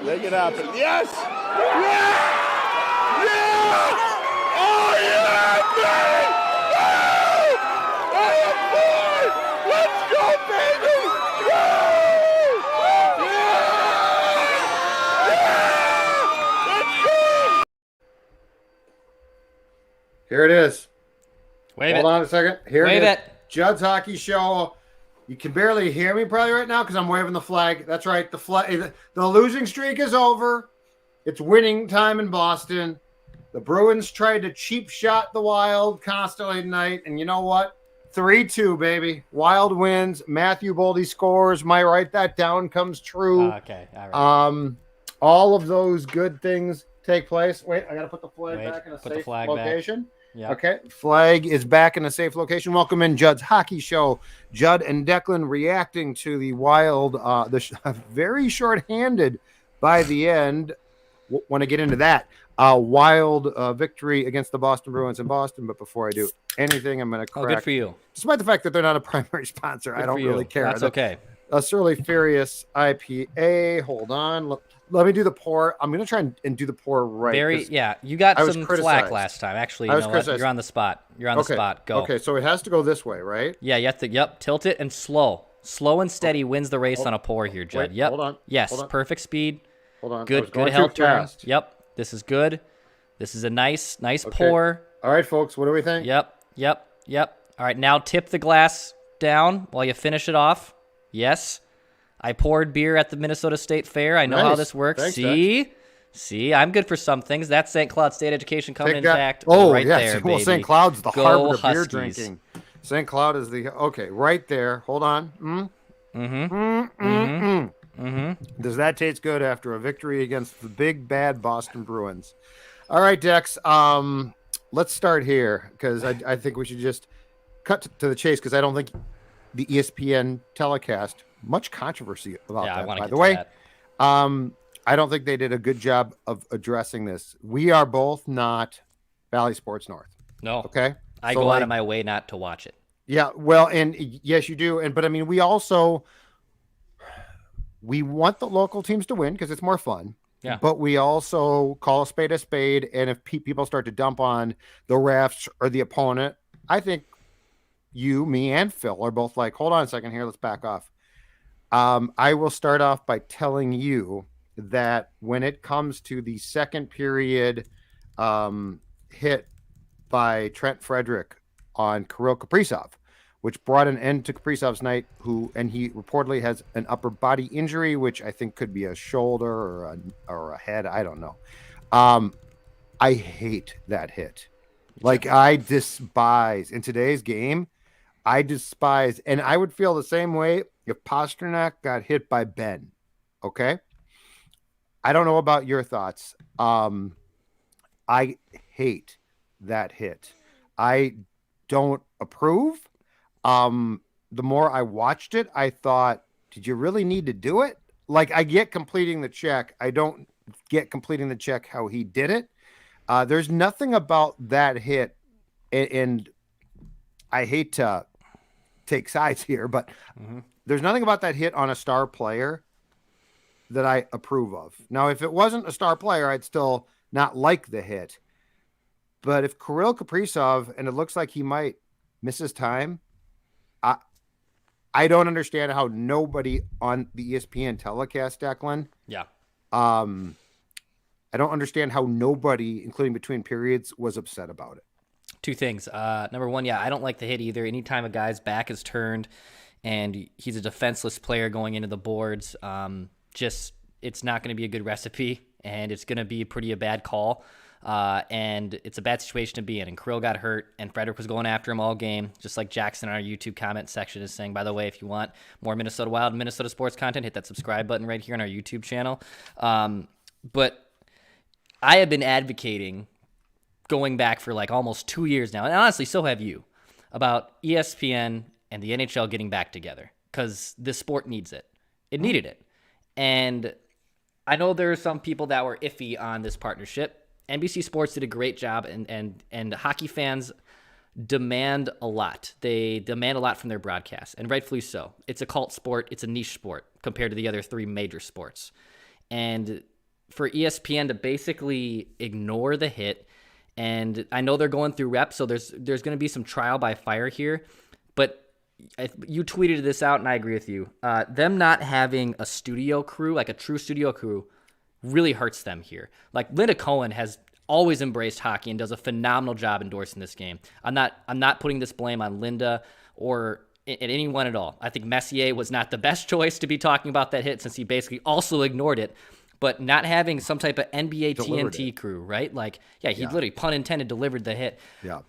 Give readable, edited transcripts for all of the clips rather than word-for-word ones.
Make it happen. Yes! Yeah! Yeah! Oh, yeah, baby! Oh! I am bored! Let's go, baby! Woo! Yeah! Yeah! Let's go! Here it is. Wave Hold it. on a second. Here Wave it is. it. Judd's Hockey Show. You can barely hear me probably right now because I'm waving the flag. That's right. The losing streak is over. It's winning time in Boston. The Bruins tried to cheap shot the Wild constantly tonight. And you know what? 3-2, baby. Wild wins. Matthew Boldy scores. Might write that down. Comes true. Okay. All right. All of those good things take place. Wait, I got to put the flag back in a safe location. Yeah. Okay. Flag is back in a safe location. Welcome in Judd's Hockey Show. Judd and Declan reacting to the Wild, very short-handed by the end. Want to get into that Wild victory against the Boston Bruins in Boston. But before I do anything, I'm going to correct. Oh, good for you. Despite the fact that they're not a primary sponsor, I don't really care. That's okay. A Surly Furious IPA. Hold on. Let me do the pour. I'm going to try and do the pour right. You got some flack last time. Actually, you know what? You're on the spot. You're on the spot. Go. Okay, so it has to go this way, right? Yeah, you have to, tilt it and slow. Slow and steady wins the race on a pour here, Judd. Wait, hold on. Yes, Hold on. perfect speed. Hold on. Good health turn. Yep, this is good. This is a nice pour. All right, folks, what do we think? Yep. All right, now tip the glass down while you finish it off. Yes. I poured beer at the Minnesota State Fair. I know how this works. Thanks, See, I'm good for some things. That's St. Cloud State Education coming in fact there, baby. Well, St. Cloud's the Go Harvard of beer Huskies. drinking. St. Cloud is the right there. Hold on. Does that taste good after a victory against the big bad Boston Bruins? All right, Dex. Let's start here because I think we should just cut to the chase because I don't think the ESPN telecast much controversy about that. By the way, I don't think they did a good job of addressing this. We are both not Valley Sports North. No. Okay. I go out of my way not to watch it. Yeah. Well, and yes, you do. But I mean, we want the local teams to win because it's more fun. Yeah. But we also call a spade. And if people start to dump on the refs or the opponent, I think you, me, and Phil are both like, hold on a second here. Let's back off. I will start off by telling you that when it comes to the second period hit by Trent Frederic on Kirill Kaprizov, which brought an end to Kaprizov's night, and he reportedly has an upper body injury, which I think could be a shoulder or a head. I don't know. I hate that hit. Like, I despise in today's game. I despise, and I would feel the same way if Pasternak got hit by Ben. Okay. I don't know about your thoughts. I hate that hit. I don't approve. The more I watched it, I thought, did you really need to do it? Like, I get completing the check. I don't get completing the check how he did it. There's nothing about that hit, and I hate to take sides here, but there's nothing about that hit on a star player that I approve of. Now, if it wasn't a star player, I'd still not like the hit. But if Kirill Kaprizov, and it looks like he might miss his time, I don't understand how nobody on the ESPN telecast, Declan. Yeah. I don't understand how nobody, including between periods, was upset about it. Two things. Number one, I don't like the hit either. Anytime a guy's back is turned and he's a defenseless player going into the boards, it's not going to be a good recipe, and it's going to be a bad call. And it's a bad situation to be in. And Kirill got hurt, and Frederic was going after him all game, just like Jackson in our YouTube comment section is saying. By the way, if you want more Minnesota Wild and Minnesota sports content, hit that subscribe button right here on our YouTube channel. But I have been advocating, going back for like almost 2 years now, and honestly, so have you, about ESPN and the NHL getting back together, because this sport needs it. It needed it. And I know there are some people that were iffy on this partnership. NBC Sports did a great job, and hockey fans demand a lot. They demand a lot from their broadcast, and rightfully so. It's a cult sport. It's a niche sport compared to the other three major sports. And for ESPN to basically ignore the hit. And I know they're going through reps, so there's going to be some trial by fire here. But you tweeted this out, and I agree with you. Them not having a studio crew, like a true studio crew, really hurts them here. Like Linda Cohen has always embraced hockey and does a phenomenal job endorsing this game. I'm not putting this blame on Linda or anyone at all. I think Messier was not the best choice to be talking about that hit since he basically also ignored it. But not having some type of NBA TNT crew, right? Like, he literally, pun intended, delivered the hit. Yeah.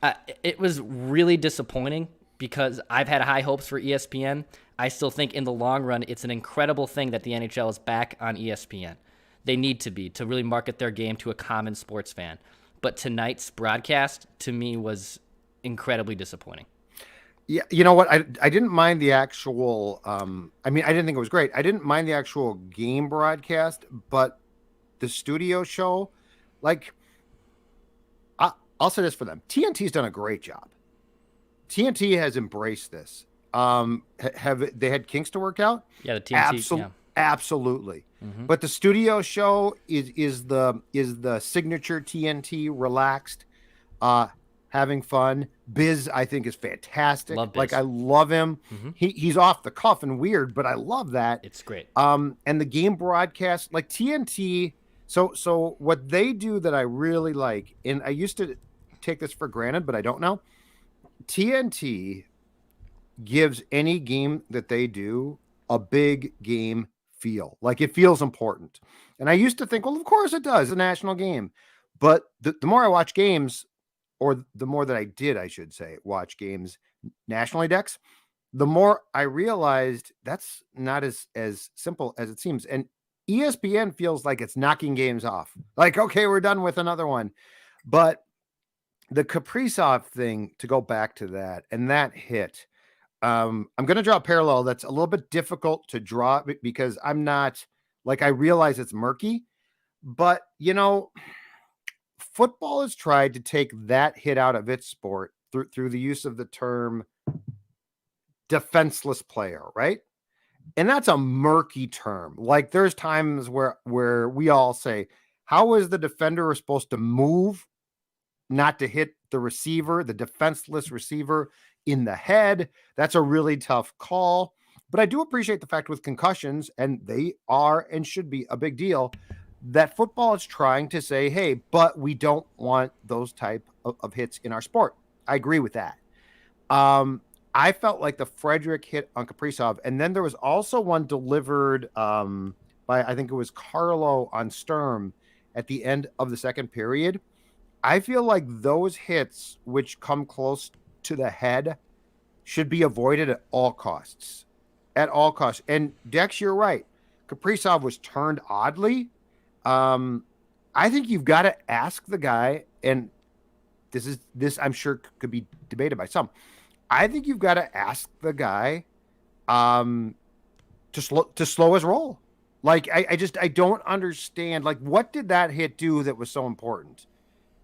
It was really disappointing because I've had high hopes for ESPN. I still think in the long run, it's an incredible thing that the NHL is back on ESPN. They need to be to really market their game to a common sports fan. But tonight's broadcast, to me, was incredibly disappointing. Yeah, you know what? I didn't mind the actual. I didn't think it was great. I didn't mind the actual game broadcast, but the studio show, like, I'll say this for them: TNT's done a great job. TNT has embraced this. Have they had kinks to work out? Yeah, the TNT. Absolutely. Mm-hmm. But the studio show is the signature TNT, relaxed, having fun. Biz, I think, is fantastic. Love Biz. Like, I love him. Mm-hmm. He's off the cuff and weird, but I love that. It's great. And the game broadcast, like TNT. So what they do that I really like, and I used to take this for granted, but I don't now. TNT gives any game that they do a big game feel. Like, it feels important. And I used to think, well, of course it does, a national game. But the more I watch games, or the more that I did, I should say, watch games nationally, Dex, the more I realized that's not as simple as it seems. And ESPN feels like it's knocking games off. Like, okay, we're done with another one. But the Kaprizov thing, to go back to that, and that hit, I'm going to draw a parallel that's a little bit difficult to draw because I'm not, like, I realize it's murky, but, football has tried to take that hit out of its sport through the use of the term defenseless player, right? And that's a murky term. Like, there's times where we all say, how is the defender supposed to move not to hit the receiver, the defenseless receiver, in the head? That's a really tough call. But I do appreciate the fact with concussions, and they are and should be a big deal, that football is trying to say, hey, but we don't want those type of hits in our sport. I agree with that. I felt like the Frederic hit on Kaprizov, and then there was also one delivered by, I think it was Carlo on Sturm at the end of the second period. I feel like those hits, which come close to the head, should be avoided at all costs. At all costs. And Dex, you're right. Kaprizov was turned oddly. I think you've got to ask the guy, and this I'm sure could be debated by some. I think you've got to ask the guy to slow his roll. Like, I don't understand. Like, what did that hit do that was so important?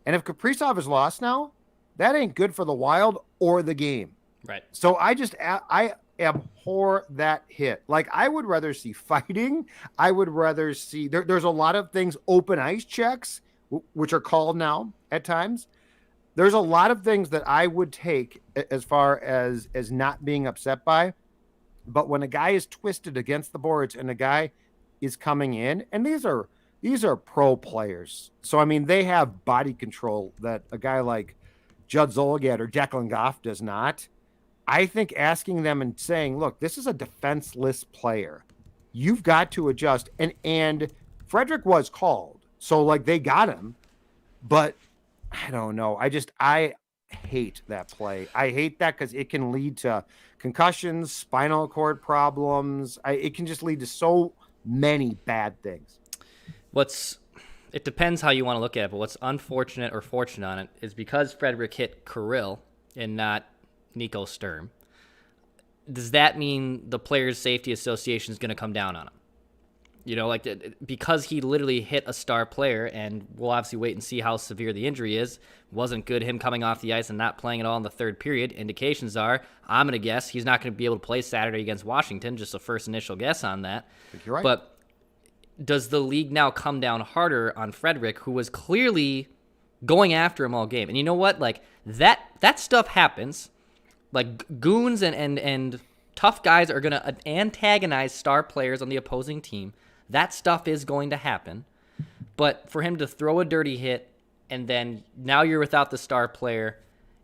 And if Kaprizov is lost now, that ain't good for the Wild or the game. Right. So I abhor that hit. Like, I would rather see fighting. I would rather see there's a lot of things, open ice checks, which are called now at times. There's a lot of things that I would take as far as not being upset by. But when a guy is twisted against the boards and a guy is coming in, and these are pro players. So, I mean, they have body control that a guy like Judd Zulgad or Declan Goff does not. I think asking them and saying, look, this is a defenseless player. You've got to adjust. And Frederic was called. So, like, they got him. But I don't know. I hate that play. I hate that because it can lead to concussions, spinal cord problems. It can just lead to so many bad things. It depends how you want to look at it, but what's unfortunate or fortunate on it is because Frederic hit Kirill and not Nico Sturm, does that mean the Players Safety Association is going to come down on him? Because he literally hit a star player, and we'll obviously wait and see how severe the injury is. Wasn't good him coming off the ice and not playing at all in the third period. Indications are, I'm going to guess, he's not going to be able to play Saturday against Washington, just a first initial guess on that. I think you're right. But does the league now come down harder on Frederic, who was clearly going after him all game? And you know what? Like that stuff happens. Like goons and tough guys are going to antagonize star players on the opposing team. That stuff is going to happen. But for him to throw a dirty hit and then now you're without the star player,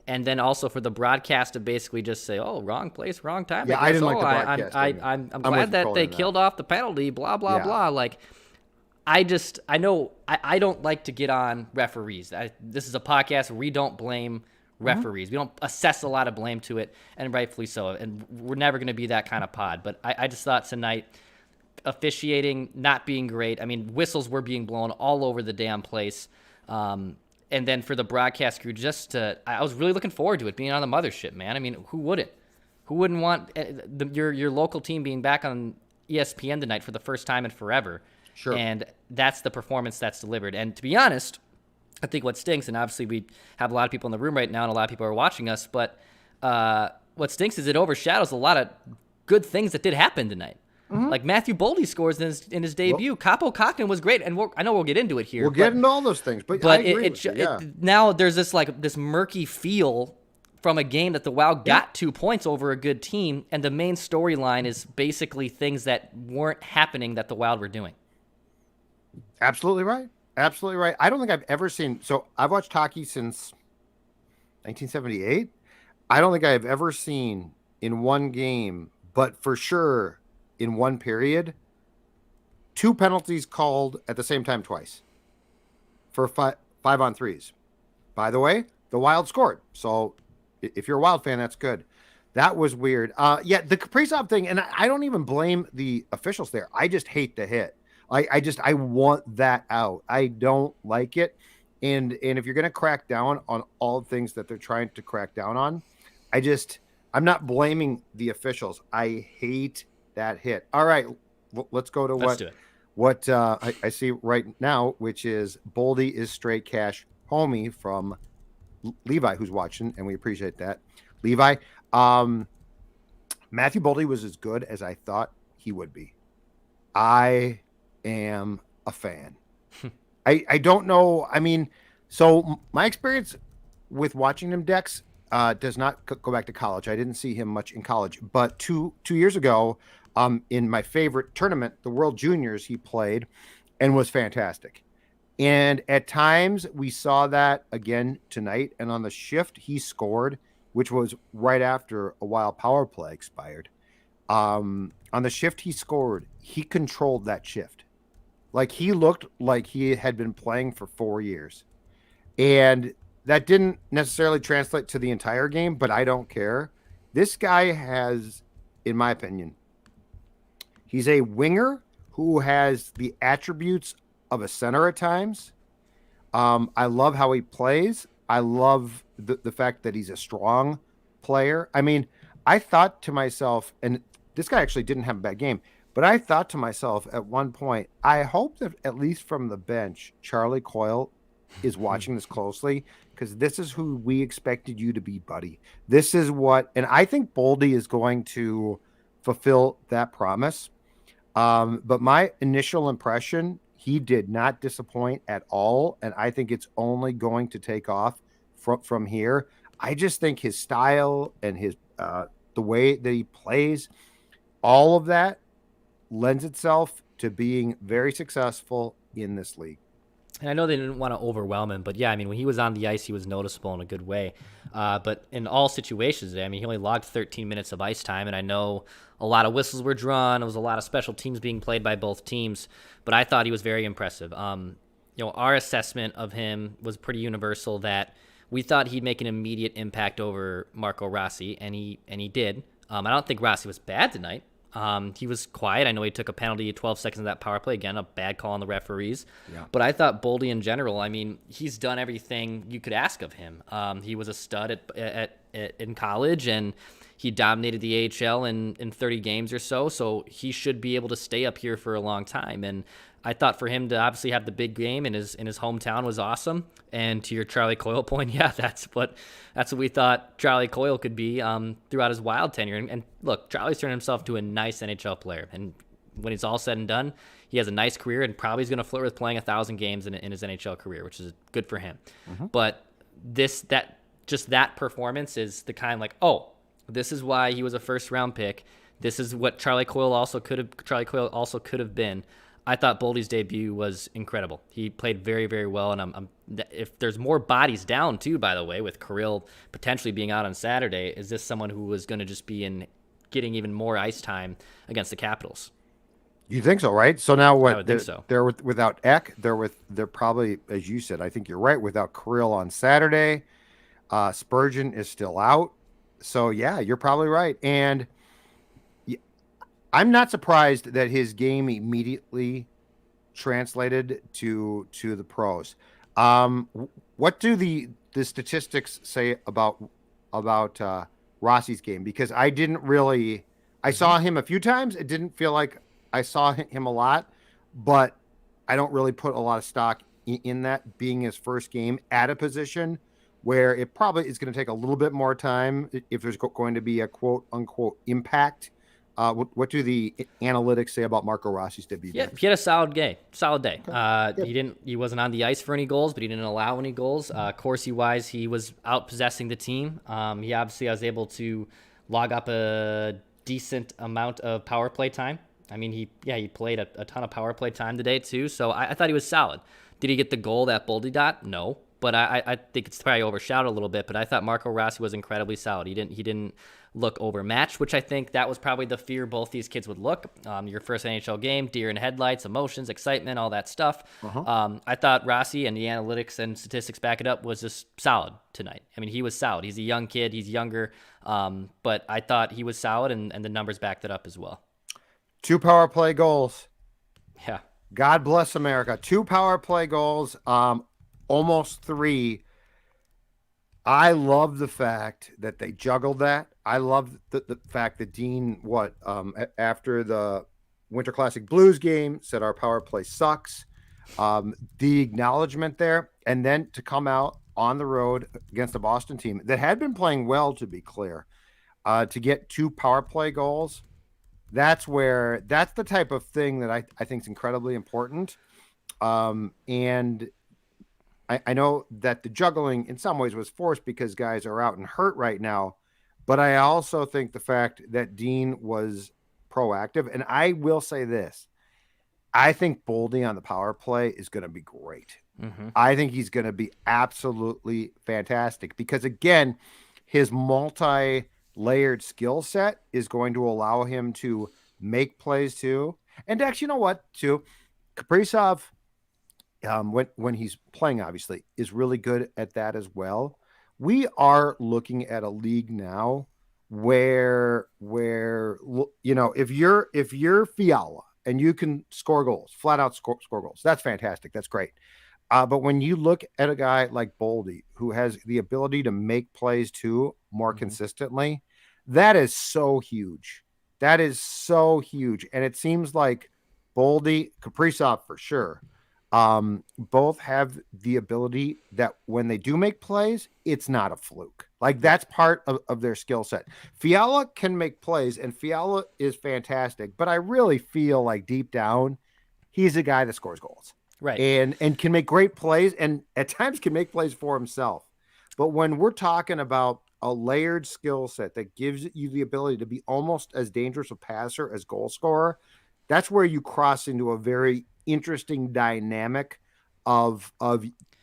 and then also for the broadcast to basically just say, "Oh, wrong place, wrong time." Yeah, I didn't like the broadcast. I'm glad that they killed off the penalty. Blah blah blah. Like, I don't like to get on referees. This is a podcast where we don't blame referees. We don't assess a lot of blame to it, and rightfully so. And we're never going to be that kind of pod. But I just thought tonight, officiating not being great. I mean, whistles were being blown all over the damn place. And then for the broadcast crew, I was really looking forward to it being on the mothership, man. I mean, who wouldn't? Who wouldn't want your local team being back on ESPN tonight for the first time in forever? Sure. And that's the performance that's delivered. And to be honest, I think what stinks, and obviously we have a lot of people in the room right now and a lot of people are watching us, but what stinks is it overshadows a lot of good things that did happen tonight. Like Matthew Boldy scores in his debut. Kaapo Kahkonen was great, and I know we'll get into it here. We'll get into all those things, but I agree with you, now there's this murky feel from a game that the Wild got 2 points over a good team, and the main storyline is basically things that weren't happening that the Wild were doing. Absolutely right. Absolutely right. I don't think I've ever seen. So I've watched hockey since 1978. I don't think I've ever seen in one game, but for sure in one period, 2 penalties called at the same time twice for 5-on-3s. By the way, the Wild scored. So if you're a Wild fan, that's good. That was weird. The Kaprizov thing, and I don't even blame the officials there. I just hate the hit. I want that out. I don't like it. And if you're going to crack down on all the things that they're trying to crack down on, I'm not blaming the officials. I hate that hit. All right, let's go to what I see right now, which is Boldy is straight cash homie from Levi, who's watching, and we appreciate that. Levi, Matthew Boldy was as good as I thought he would be. I am a fan. I don't know. I mean, so my experience with watching him, Dex, does not go back to college. I didn't see him much in college, but two years ago, in my favorite tournament, the World Juniors, he played and was fantastic. And at times we saw that again tonight. And on the shift, he scored, which was right after a Wild power play expired. On the shift he scored, he controlled that shift. Like he looked like he had been playing for 4 years. And that didn't necessarily translate to the entire game, but I don't care. This guy has, in my opinion, he's a winger who has the attributes of a center at times. I love how he plays. I love the fact that he's a strong player. I mean, I thought to myself, and this guy actually didn't have a bad game, but I thought to myself at one point, I hope that at least from the bench, Charlie Coyle is watching this closely, because this is who we expected you to be, buddy. This is what, and I think Boldy is going to fulfill that promise. But my initial impression, he did not disappoint at all, and I think it's only going to take off from here. I just think his style and his the way that he plays, all of that lends itself to being very successful in this league. And I know they didn't want to overwhelm him, but yeah, I mean, when he was on the ice, he was noticeable in a good way. But in all situations, I mean, he only logged 13 minutes of ice time, and I know a lot of whistles were drawn. There was a lot of special teams being played by both teams, but I thought he was very impressive. Our assessment of him was pretty universal, that we thought he'd make an immediate impact over Marco Rossi, and he did. I don't think Rossi was bad tonight. He was quiet. I know he took a penalty 12 seconds of that power play. Again, a bad call on the referees. Yeah. But I thought Boldy in general, I mean, he's done everything you could ask of him. He was a stud in college, and he dominated the AHL in 30 games or so. So he should be able to stay up here for a long time. And I thought for him to obviously have the big game in his hometown was awesome. And to your Charlie Coyle point, yeah, that's what we thought Charlie Coyle could be throughout his Wild tenure. And look, Charlie's turned himself to a nice NHL player, and when it's all said and done, he has a nice career and probably is going to flirt with playing 1,000 games in his NHL career, which is good for him. But that performance is the kind like, oh, this is why he was a first-round pick. This is what Charlie Coyle also could have been. I thought Boldy's debut was incredible. He played very, very well, and if there's more bodies down too, by the way, with Kirill potentially being out on Saturday, is this someone who was going to just be getting even more ice time against the Capitals? You think so, right? So now what? I would think so. They're without Eck. They're probably, as you said, I think you're right, without Kirill on Saturday. Spurgeon is still out. So yeah, you're probably right. And I'm not surprised that his game immediately translated to the pros. What do the statistics say about Rossi's game? Because I saw him a few times. It didn't feel like I saw him a lot, but I don't really put a lot of stock in that being his first game at a position where it probably is going to take a little bit more time if there's going to be a quote unquote impact. What do the analytics say about Marco Rossi's debut? Yeah, he had a solid day. Okay. He wasn't on the ice for any goals, but he didn't allow any goals. Corsi wise, he was out possessing the team. He obviously was able to log up a decent amount of power play time. I mean, he played a ton of power play time today too. So I thought he was solid. Did he get the goal that Boldy got? No. But I think it's probably overshadowed a little bit. But I thought Marco Rossi was incredibly solid. He didn't look overmatched, which I think that was probably the fear both these kids would look. Your first NHL game, deer in headlights, emotions, excitement, all that stuff. I thought Rossi, and the analytics and statistics back it up, was just solid tonight. I mean, he was solid. He's a young kid. He's younger. But I thought he was solid, and the numbers backed it up as well. 2 power play goals. Yeah. God bless America. 2 power play goals. Almost 3. I love the fact that they juggled that. I love the fact that Dean, after the Winter Classic Blues game, said our power play sucks. The acknowledgement there, and then to come out on the road against a Boston team that had been playing well, to be clear, to get 2 power play goals. That's the type of thing that I think is incredibly important. And I know that the juggling in some ways was forced because guys are out and hurt right now, but I also think the fact that Dean was proactive, and I will say this, I think Boldy on the power play is going to be great. I think he's going to be absolutely fantastic because, again, his multi-layered skill set is going to allow him to make plays too. And Dex, you know what, too? Kaprizov, when he's playing, obviously, is really good at that as well. We are looking at a league now where if you're Fiala and you can score goals, flat out score goals, that's fantastic. That's great. But when you look at a guy like Boldy, who has the ability to make plays too more consistently, that is so huge. That is so huge. And it seems like Boldy, Kaprizov for sure, both have the ability that when they do make plays, it's not a fluke. Like that's part of their skill set. Fiala can make plays, and Fiala is fantastic, but I really feel like deep down, he's a guy that scores goals. Right. And can make great plays, and at times can make plays for himself. But when we're talking about a layered skill set that gives you the ability to be almost as dangerous a passer as goal scorer, that's where you cross into a very interesting dynamic of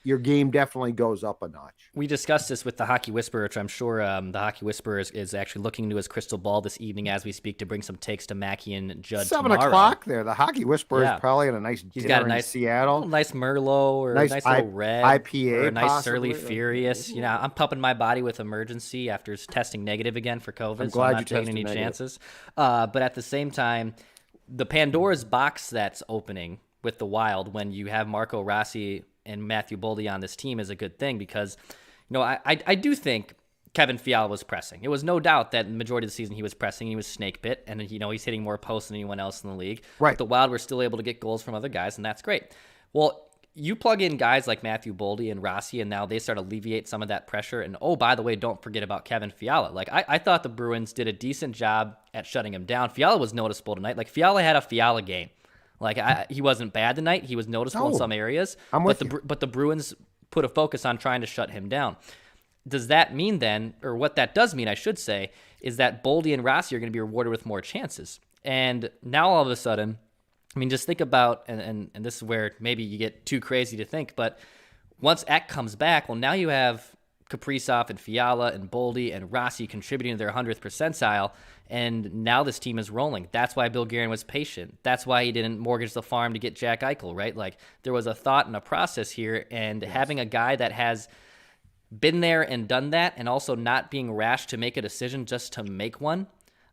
your game definitely goes up a notch. We discussed this with the Hockey Whisperer, which I'm sure the Hockey Whisperer is actually looking into his crystal ball this evening as we speak to bring some takes to Mackey and Judd 7 tomorrow. o'clock there. The Hockey Whisperer is probably in a nice He's got a nice in Seattle. Nice Merlot or a nice little red. IPA or a nice possibly. Surly Furious. You know, I'm pumping my body with emergency after testing negative again for COVID. I'm glad I'm not you taking tested any negative. chances. But at the same time, the Pandora's box that's opening with the Wild when you have Marco Rossi and Matthew Boldy on this team is a good thing because, you know, I do think Kevin Fiala was pressing. It was no doubt that the majority of the season he was pressing. He was snake bit, and, you know, he's hitting more posts than anyone else in the league. Right. But the Wild were still able to get goals from other guys, and that's great. Well, you plug in guys like Matthew Boldy and Rossi, and now they start to alleviate some of that pressure. And oh, by the way, don't forget about Kevin Fiala. Like I thought the Bruins did a decent job at shutting him down. Fiala was noticeable tonight. Like Fiala had a Fiala game. Like he wasn't bad tonight. He was noticeable in some areas. But the Bruins put a focus on trying to shut him down. Does that mean then, or what that does mean, I should say, is that Boldy and Rossi are going to be rewarded with more chances? And now all of a sudden, I mean, just think about, and this is where maybe you get too crazy to think, but once Eck comes back, well, now you have Kaprizov and Fiala and Boldy and Rossi contributing to their 100th percentile, and now this team is rolling. That's why Bill Guerin was patient. That's why he didn't mortgage the farm to get Jack Eichel, right? Like, there was a thought and a process here, and having a guy that has been there and done that, and also not being rash to make a decision just to make one,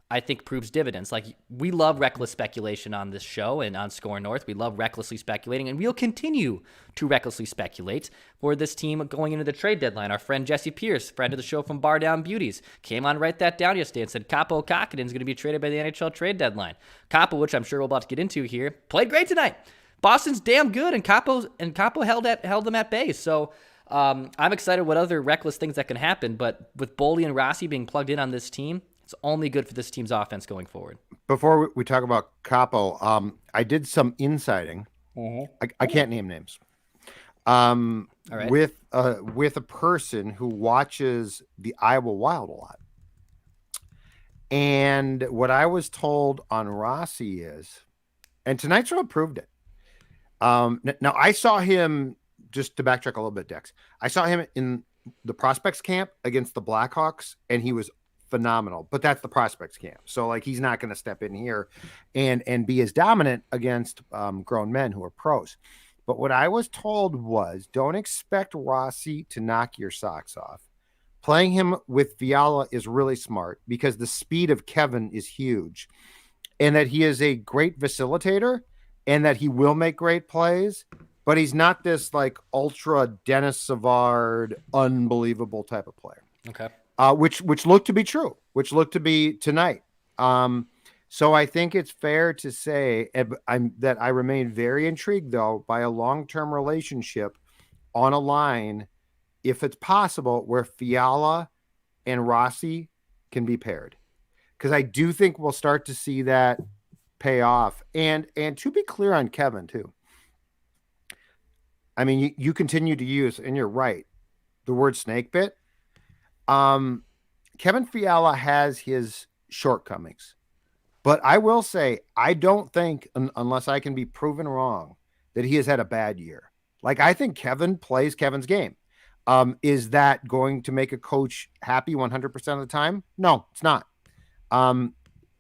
I think proves dividends. Like, we love reckless speculation on this show and on Score North. We love recklessly speculating, and we'll continue to recklessly speculate for this team going into the trade deadline. Our friend Jesse Pierce, friend of the show from Bar Down Beauties, came on write that down yesterday and said Kaapo Kahkonen is going to be traded by the NHL trade deadline. Kaapo, which I'm sure we're about to get into here, played great tonight. Boston's damn good, and Kaapo held them at bay. So I'm excited what other reckless things that can happen, but with Boldy and Rossi being plugged in on this team, it's only good for this team's offense going forward. Before we talk about Kaapo, I did some insiding. I can't name names. All right. With a person who watches the Iowa Wild a lot. And what I was told on Rossi is, and tonight sort of proved it. Now I saw him, just to backtrack a little bit, Dex. I saw him in the prospects camp against the Blackhawks, and he was phenomenal, but that's the prospects camp. So like, he's not going to step in here and be as dominant against grown men who are pros. But what I was told was, don't expect Rossi to knock your socks off. Playing him with Fiala is really smart because the speed of Kevin is huge, and that he is a great facilitator and that he will make great plays, but he's not this like ultra Dennis Savard, unbelievable type of player. Okay. Which looked to be true, which looked to be tonight. So I think it's fair to say that I remain very intrigued, though, by a long-term relationship on a line, if it's possible, where Fiala and Rossi can be paired. Because I do think we'll start to see that pay off. And to be clear on Kevin, too. I mean, you continue to use, and you're right, the word snake bit. Kevin Fiala has his shortcomings, but I will say, I don't think, unless I can be proven wrong, that he has had a bad year. Like, I think Kevin plays Kevin's game. Is that going to make a coach happy 100% of the time? No, it's not.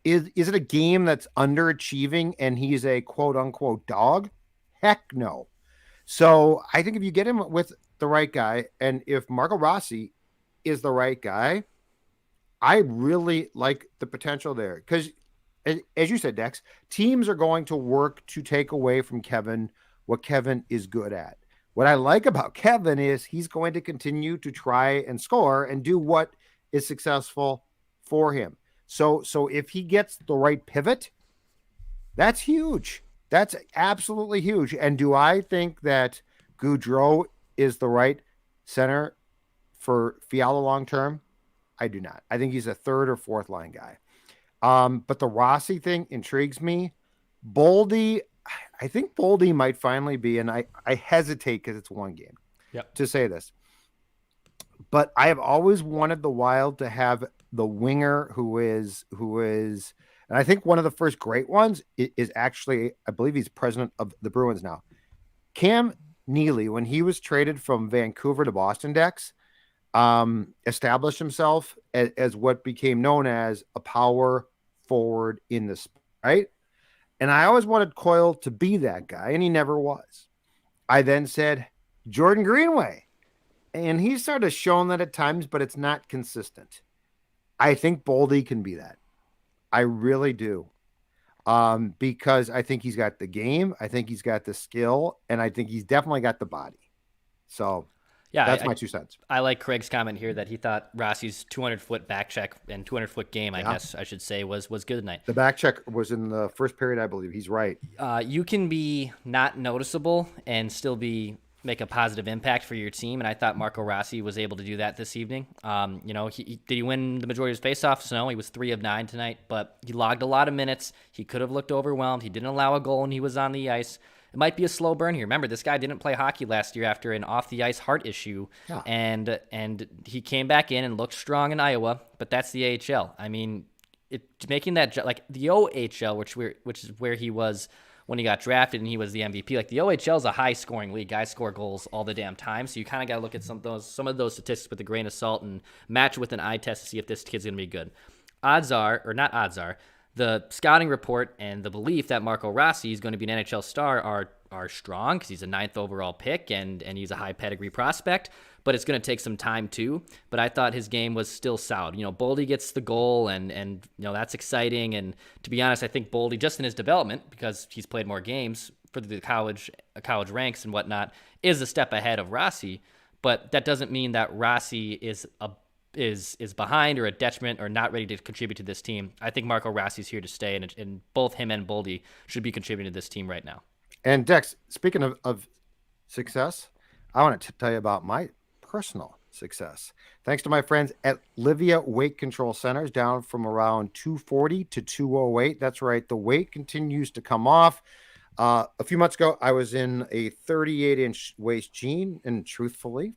Is it a game that's underachieving and he's a quote unquote dog? Heck no. So I think if you get him with the right guy, and if Marco Rossi is the right guy, I really like the potential there. Because, as you said, Dex, teams are going to work to take away from Kevin what Kevin is good at. What I like about Kevin is he's going to continue to try and score and do what is successful for him. So if he gets the right pivot, that's huge. That's absolutely huge. And do I think that Gaudreau is the right center for Fiala long term? I do not. I think he's a third or fourth line guy. But the Rossi thing intrigues me. Boldy, I think Boldy might finally be, and I hesitate because it's one game to say this, but I have always wanted the Wild to have the winger who is, and I think one of the first great ones is actually, I believe he's president of the Bruins now, Cam Neely. When he was traded from Vancouver to Boston, Dex, established himself as what became known as a power forward in this, right? And I always wanted Coyle to be that guy, and he never was. I then said Jordan Greenway, and he's sort of shown that at times, but it's not consistent. I think Boldy can be that. I really do. Because I think he's got the game, I think he's got the skill, and I think he's definitely got the body. So Yeah, That's my 2 cents. I like Craig's comment here that he thought Rossi's 200-foot back check and 200-foot game, I guess I should say, was good tonight. The back check was in the first period, I believe. He's right. You can be not noticeable and still make a positive impact for your team, and I thought Marco Rossi was able to do that this evening. Did he win the majority of his faceoffs? No, he was 3 of 9 tonight, but he logged a lot of minutes. He could have looked overwhelmed. He didn't allow a goal when he was on the ice. It might be a slow burn here. Remember, this guy didn't play hockey last year after an off-the-ice heart issue, and he came back in and looked strong in Iowa, but that's the AHL. I mean, making that like the OHL, which is where he was when he got drafted and he was the MVP. Like the OHL is a high-scoring league. Guys score goals all the damn time, so you kind of got to look at some of those statistics with a grain of salt and match with an eye test to see if this kid's going to be good. The scouting report and the belief that Marco Rossi is going to be an NHL star are strong because he's a 9th overall pick and he's a high pedigree prospect, but it's going to take some time too. But I thought his game was still solid. Boldy gets the goal and that's exciting. And to be honest, I think Boldy, just in his development, because he's played more games for the college ranks and whatnot, is a step ahead of Rossi. But that doesn't mean that Rossi is behind or a detriment or not ready to contribute to this team. I think Marco Rossi's here to stay, and both him and Boldy should be contributing to this team right now. And Dex, speaking of success, I want to tell you about my personal success. Thanks to my friends at Livia Weight Control Centers, down from around 240 to 208. That's right. The weight continues to come off. A few months ago, I was in a 38-inch waist jean, and truthfully,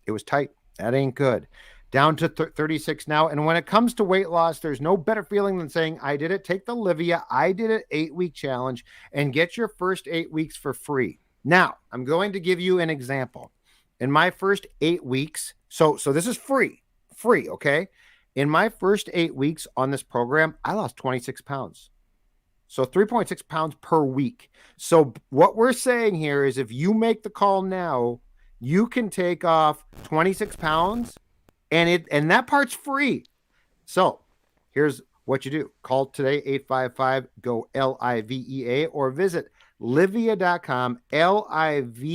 it was tight. That ain't good. Down to 36 now. And when it comes to weight loss, there's no better feeling than saying, I did it. Take the Livia I Did It 8-week challenge and get your first 8 weeks for free. Now, I'm going to give you an example. In my first 8 weeks, so this is free, okay? In my first 8 weeks on this program, I lost 26 pounds. So 3.6 pounds per week. So what we're saying here is if you make the call now, you can take off 26 pounds and that part's free. So here's what you do. Call today, 855-GO-LIVEA, or visit livia.com, livea.com.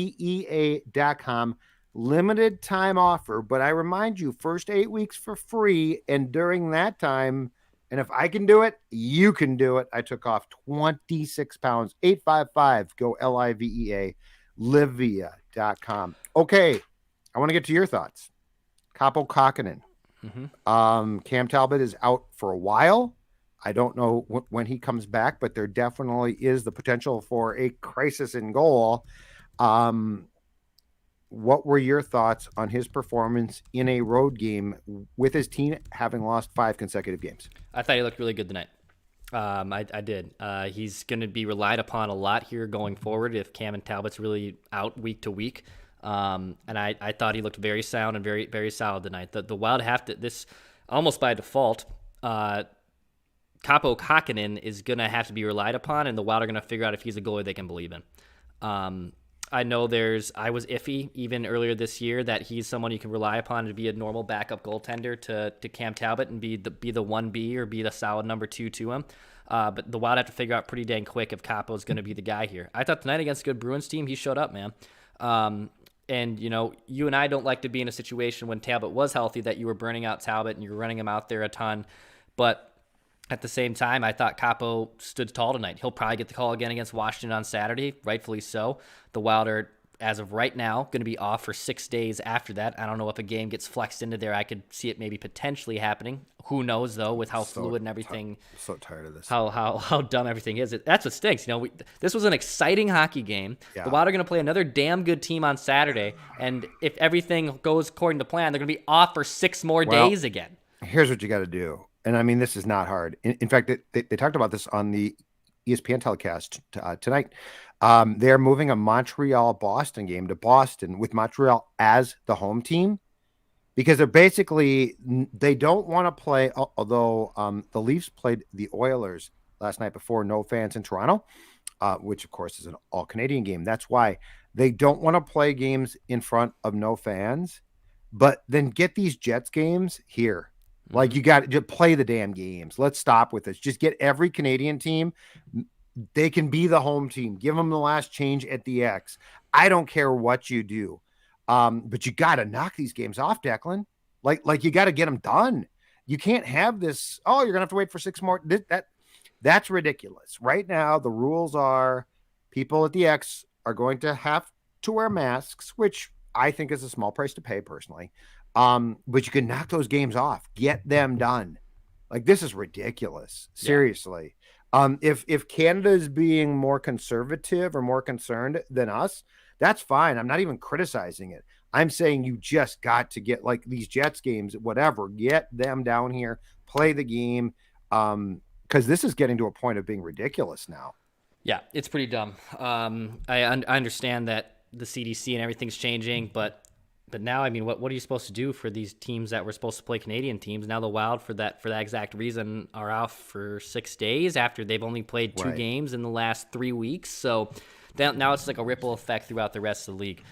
Limited time offer, but I remind you, first 8 weeks for free. And during that time, and if I can do it, you can do it. I took off 26 pounds, 855-GO-LIVEA, livia.com. Okay. I want to get to your thoughts. Kaapo Kahkonen. Cam Talbot is out for a while. I don't know when he comes back, but there definitely is the potential for a crisis in goal. What were your thoughts on his performance in a road game with his team having lost 5 consecutive games? I thought he looked really good tonight. I did. He's going to be relied upon a lot here going forward if Cam and Talbot's really out week to week. And I thought he looked very sound and very, very solid tonight. The Wild have to, this almost by default, Kaapo Kahkonen is going to have to be relied upon, and the Wild are going to figure out if he's a goalie they can believe in. I know I was iffy even earlier this year that he's someone you can rely upon to be a normal backup goaltender to Cam Talbot and be the 1B or be the solid number 2 to him. But the Wild have to figure out pretty dang quick if Kaapo is going to be the guy here. I thought tonight against a good Bruins team, he showed up, man. And, you and I don't like to be in a situation when Talbot was healthy that you were burning out Talbot and you were running him out there a ton. But at the same time, I thought Kaapo stood tall tonight. He'll probably get the call again against Washington on Saturday, rightfully so. The Wild are, as of right now, going to be off for 6 days after that. I don't know if a game gets flexed into there. I could see it maybe potentially happening. Who knows, though, with how fluid and everything. I'm so tired of this. How dumb everything is. That's what stinks. This was an exciting hockey game. Yeah. The Wild are going to play another damn good team on Saturday, and if everything goes according to plan, they're going to be off for 6 more days again. Here's what you got to do. And I mean, this is not hard. In fact, they talked about this on the ESPN telecast tonight. They're moving a Montreal-Boston game to Boston with Montreal as the home team because they don't want to play, although the Leafs played the Oilers last night before no fans in Toronto, which, of course, is an all-Canadian game. That's why they don't want to play games in front of no fans, but then get these Jets games here. Like, you got to play the damn games. Let's stop with this. Just get every Canadian team. They can be the home team. Give them the last change at the X. I don't care what you do. But you got to knock these games off, Declan. Like you got to get them done. You can't have this. Oh, you're gonna have to wait for 6 more. That's ridiculous. Right now, the rules are people at the X are going to have to wear masks, which I think is a small price to pay personally. But you can knock those games off, get them done. Like, this is ridiculous. Seriously. If Canada is being more conservative or more concerned than us, that's fine. I'm not even criticizing it. I'm saying you just got to get, like, these Jets games, whatever, get them down here, play the game. Because this is getting to a point of being ridiculous now. Yeah, it's pretty dumb. I understand that the CDC and everything's changing, but now, I mean, what are you supposed to do for these teams that were supposed to play Canadian teams? Now the Wild, for that exact reason, are out for 6 days after they've only played 2 games in the last 3 weeks. So now it's like a ripple effect throughout the rest of the league,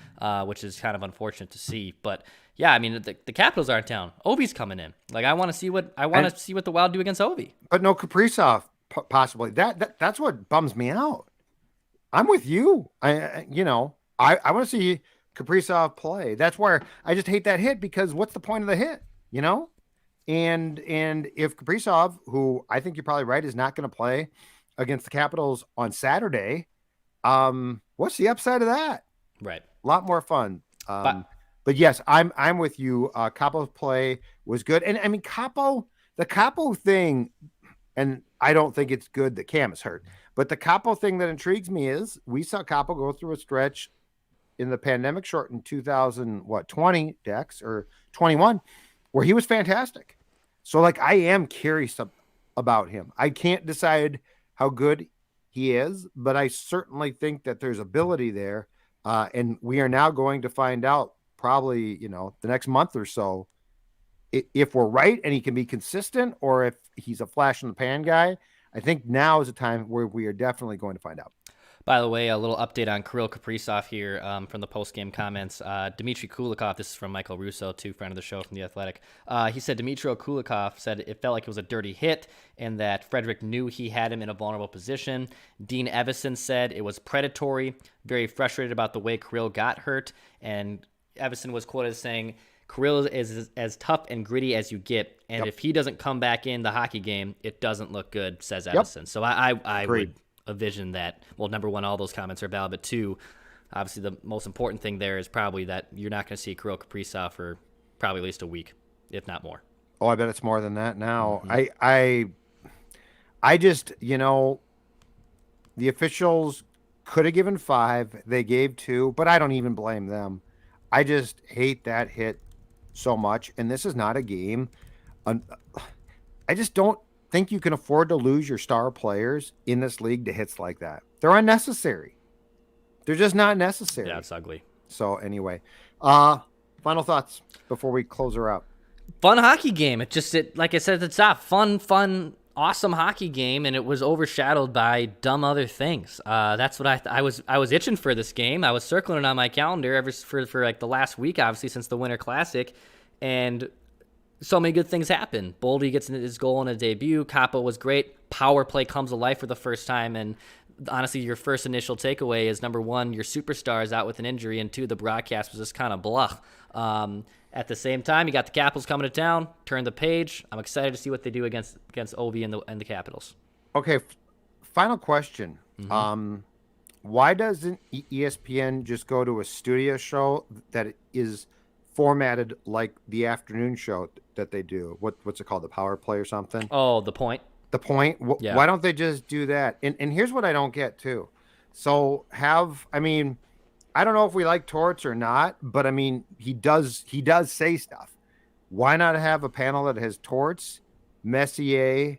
which is kind of unfortunate to see. But yeah, I mean, the Capitals are in town. Ovi's coming in. Like, I want to see what the Wild do against Ovi. But no Kaprizov, possibly. That's what bums me out. I'm with you. I want to see Kaprizov play. That's where I just hate that hit, because what's the point of the hit? And if Kaprizov, who I think you're probably right, is not going to play against the Capitals on Saturday, what's the upside of that? Right. A lot more fun. But yes, I'm with you. Kaapo's play was good. And I mean, the Kaapo thing, and I don't think it's good that Cam is hurt, but the Kaapo thing that intrigues me is we saw Kaapo go through a stretch in the pandemic shortened 2020 Dex or 21, where he was fantastic. So, like, I am curious about him. I can't decide how good he is, but I certainly think that there's ability there. And we are now going to find out probably, the next month or so, if we're right and he can be consistent, or if he's a flash in the pan guy. I think now is a time where we are definitely going to find out. By the way, a little update on Kirill Kaprizov here from the post-game comments. Dmitry Kulikov, this is from Michael Russo, too, friend of the show from The Athletic. He said Dmitry Kulikov said it felt like it was a dirty hit and that Frederic knew he had him in a vulnerable position. Dean Evison said it was predatory, very frustrated about the way Kirill got hurt. And Evison was quoted as saying, Kirill is as tough and gritty as you get, and if he doesn't come back in the hockey game, it doesn't look good, says Evison. So I would envision that, well, number one, all those comments are valid, but two, obviously the most important thing there is probably that you're not going to see Kirill Kaprizov for probably at least a week, if not more. Oh, I bet it's more than that now. Mm-hmm. I just, the officials could have given 5. They gave 2, but I don't even blame them. I just hate that hit so much. And this is not a game. I just don't think you can afford to lose your star players in this league to hits like that. They're unnecessary. They're just not necessary. Yeah, it's ugly. So anyway, final thoughts before we close her out. Fun hockey game. Like I said at the top, fun, awesome hockey game, and it was overshadowed by dumb other things. That's what I was itching for this game. I was circling it on my calendar for like the last week, obviously, since the Winter Classic, and so many good things happen. Boldy gets his goal in a debut. Kaapo was great. Power play comes to life for the first time, and honestly, your first initial takeaway is, number one, your superstar is out with an injury, and two, the broadcast was just kind of blah. At the same time, you got the Capitals coming to town. Turn the page. I'm excited to see what they do against Ovi and the Capitals. Okay, final question. Mm-hmm. Why doesn't ESPN just go to a studio show that is formatted like the afternoon show that they do? What's it called? The Power Play or something? Oh, The Point. The Point? Yeah. Why don't they just do that? And here's what I don't get, too. So I don't know if we like Torts or not, but I mean, he does say stuff. Why not have a panel that has Torts, Messier,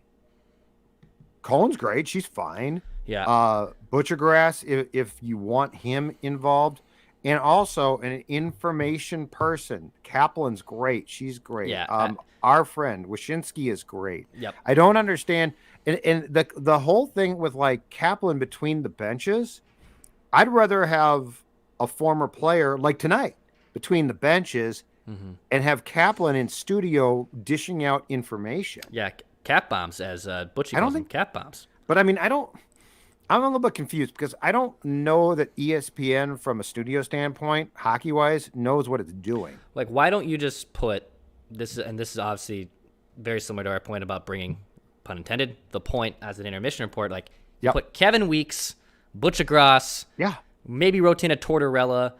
Cohen's great, she's fine. Yeah. Butchergrass, if you want him involved, and also an information person. Kaplan's great, she's great. Yeah. Our friend Wyshynski is great. Yep. I don't understand, and the whole thing with like Kaplan between the benches. I'd rather have a former player like tonight between the benches and have Kaplan in studio dishing out information. Yeah, cap bombs, as Butchie calls them, cap bombs. But I mean, I don't I'm a little bit confused because I don't know that ESPN, from a studio standpoint, hockey wise, knows what it's doing. Like, why don't you just put this? And this is obviously very similar to our point about bringing, pun intended, the point as an intermission report. Like, you Yep. put Kevin Weeks, Butcher Gross, Yeah. maybe Rotina Tortorella,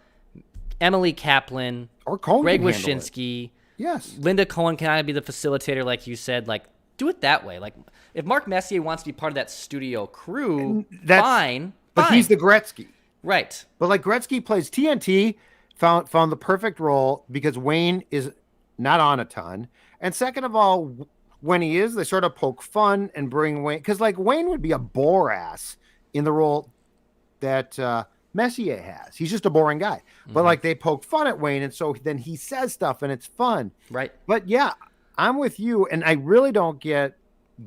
Emily Kaplan, Or Cohen Greg can handle it. Wyshynski. Yes. Linda Cohen can kind of be the facilitator, like you said. Like, do it that way. Like, if Mark Messier wants to be part of that studio crew, fine. But he's the Gretzky. Right. But like Gretzky plays TNT, found the perfect role because Wayne is not on a ton. And second of all, when he is, they sort of poke fun and bring Wayne, because like Wayne would be a bore ass in the role that Messier has. He's just a boring guy. But like they poke fun at Wayne, and so then he says stuff and it's fun. Right. But yeah, I'm with you, and I really don't get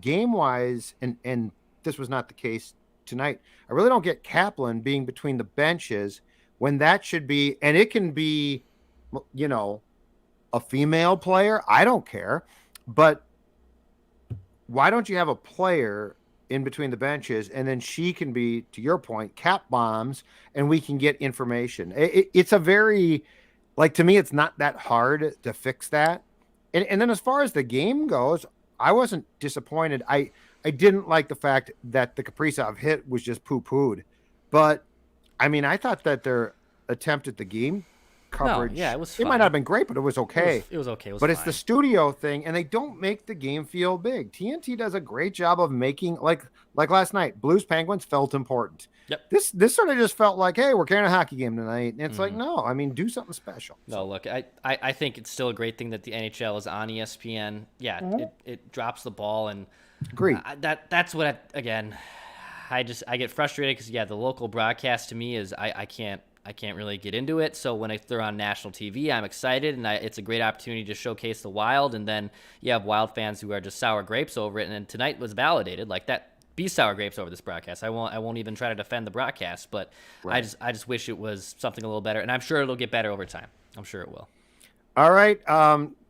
game wise, and this was not the case tonight. I really don't get Kaplan being between the benches when that should be, and it can be, you know, a female player. I don't care, but why don't you have a player in between the benches, and then she can be, to your point, cap bombs, and we can get information. It's a very, like, to me, it's not that hard to fix that. And then as far as the game goes, I wasn't disappointed. I didn't like the fact that the Kaprizov hit was just poo-pooed. But, I mean, I thought that their attempt at the game coverage, yeah, it was it might fine. not have been great, but it was okay. It was okay. It was But fine. it's the studio thing, and they don't make the game feel big. TNT does a great job of making, like last night, Blues Penguins felt important. Yep. This sort of just felt like, hey, we're carrying a hockey game tonight. And it's like, no, I mean, do something special. No, look, I think it's still a great thing that the NHL is on ESPN. Yeah, it drops the ball, and Agreed. that's what I get frustrated because the local broadcast to me is I can't really get into it. So when they're on national TV, I'm excited, and it's a great opportunity to showcase the Wild. And then you have Wild fans who are just sour grapes over it. And tonight was validated like that. Be sour grapes over this broadcast. I won't even try to defend the broadcast, but right. I just wish it was something a little better, and I'm sure it'll get better over time. I'm sure it will. All right.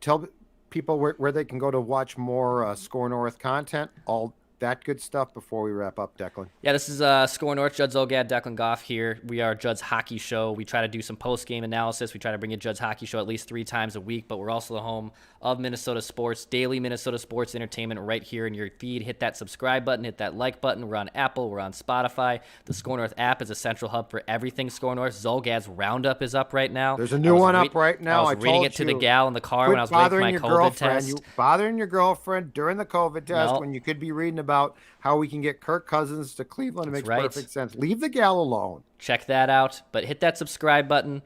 Tell people where they can go to watch more Score North content, all that good stuff before we wrap up, Declan. Yeah, this is Score North. Judd Zolgad, Declan Goff here. We are Judd's Hockey Show. We try to do some post-game analysis. We try to bring you Judd's Hockey Show at least 3 times a week, but we're also the home of Minnesota sports, daily Minnesota sports entertainment right here in your feed. Hit that subscribe button, hit that like button. We're on Apple, we're on Spotify. The Score North app is a central hub for everything Score North. Zolgad's Roundup is up right now. There's a new one up right now. I was reading it to the gal in the car Quit when I was waiting for my your COVID girlfriend. test. You bothering your girlfriend during the COVID test No. when you could be reading about how we can get Kirk Cousins to Cleveland. It makes right. perfect sense. Leave the gal alone. Check that out. But hit that subscribe button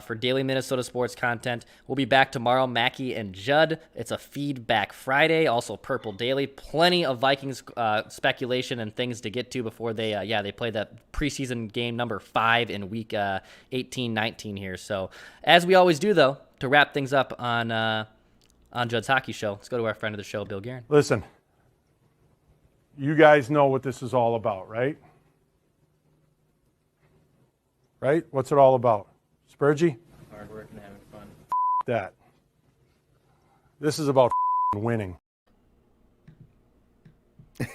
for daily Minnesota sports content. We'll be back tomorrow, Mackie and Judd. It's a Feedback Friday, also Purple Daily. Plenty of Vikings speculation and things to get to before they play that preseason game number 5 in week 18-19 here. So as we always do, though, to wrap things up on Judd's Hockey Show, let's go to our friend of the show, Bill Guerin. Listen, you guys know what this is all about, right? Right? What's it all about? Spurgey? Hard work and having fun. That. This is about winning.